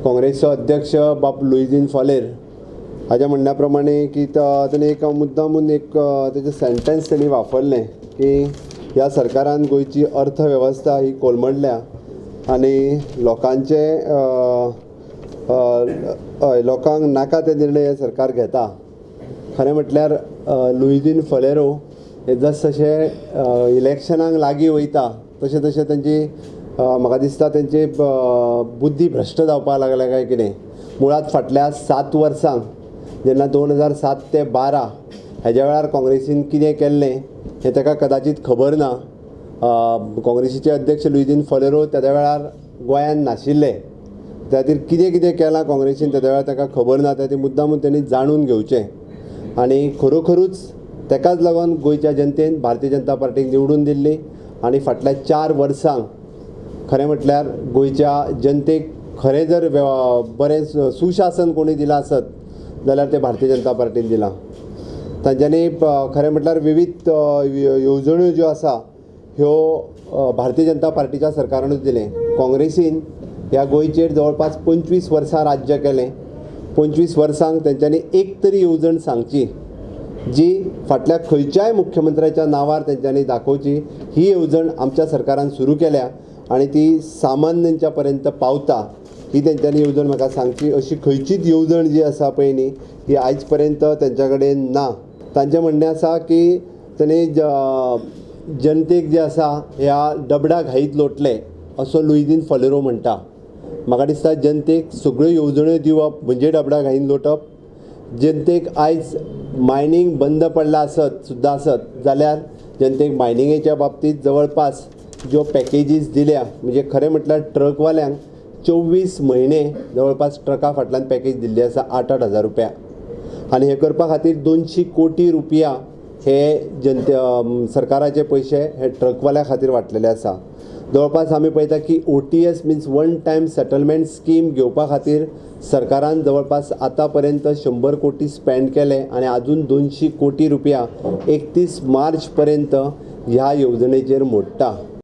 काँग्रेसचो अध्यक्ष बाब लुईजीन फॉलेर हाच्या म्हणण्या प्रमाणे की ताणें एक मुद्दामून एक तेजें सेंटेंस ताणें वापरलें की ह्या सरकारान गोंयची अर्थवेवस्था ही कोलमडल्या आनी लोकांक नाका ते निर्णय हे सरकार घेता। खरें म्हटल्यार लुईजीन फॉलेरो हे जशें इलेक्शनाक लागीं वयता तशें तशें तांची म्हाका दिसता तेंची बुद्धी भ्रश्ट जावपाक लागल्या काय कितें। मुळात फाटल्या 7 वर्सांक जेन्ना 2007 ते 12 हेज्या वेळार काँग्रेसीन कितें केल्लें हें ताका कदाचित खबर ना। काँग्रेसीचे अध्यक्ष लुईजीन फॉलेरो त्या वेळार गोंयांत नाशिल्ले, त्या खातीर कितें कितें केलां काँग्रेसीन त्या वेळार ताका खबर ना। त्या मुद्दामून तांणी जाणून घेवचें आनी खरोखरूच ताकाच लागून गोंयच्या जनतेन भारतीय जनता पार्टीक निवडून दिल्ली आनी फाटल्या 4 वर्सांक खरें म्हटल्यार गोंयच्या जनतेक खरें जर बरें सुशासन कोणी दिलां आसत जाल्यार ते भारतीय जनता पार्टीन दिलां। तांच्यांनी खरें म्हटल्यार विविध येवजण्यो ज्यो आसा ह्यो भारतीय जनता पार्टीच्या सरकारानूच दिले। काँग्रेसीन ह्या गोंयचेर जवळपास 25 वर्सां राज्य केलें। 25 वर्सांक तेंच्यांनी एक तरी येवजण सांगची जी फाटल्या खंयच्याय मुख्यमंत्र्याच्या नांवार तेंच्यांनी दाखोवची ही येवजण आमच्या सरकारान सुरू केल्या आनी ती सामान्यांच्या पर्यंत पावता ही तेंच्यांनी येवजण म्हाका सांगची। अशी खंयचीच येवजण जी आसा पळय न्ही ही आयज पर्यंत तेंच्या कडेन ना। तांचें म्हणणें आसा की ताणें जनतेक जे आसा ह्या डबडा घाईत लोटले असो लुईजीन फॉलेरो म्हणटा। म्हाका दिसता जनतेक सगळ्यो येवजण्यो दिवप म्हणजे डबडा घाईन लोटप। जनतेक आयज मायनींग बंद पडला आसत जाल्यार जनतेक मायनिंगेच्या बाबतींत जवळपास ज्यो पॅकेजीस दिल्या म्हणजे खरें म्हटल्यार ट्रकवाल्यांक 24 म्हयने जवळपास ट्रका फाटल्यान पॅकेज दिल्ली आसा 8-8 हजार रुपया आनी हे करपा खातीर 200 कोटी रुपया हे सरकाराचे पयशे हे ट्रकवाल्या खातीर वांटलेले आसा। जवळपास आमी पळयता की OTS means one time settlement scheme घेवपा खातीर सरकारान जवळपास आतां पर्यंत 100 कोटी स्पेंड केले आनी अजून 200 कोटी रुपया 31 मार्च पर्यंत ह्या येवजणेचेर मोडटा।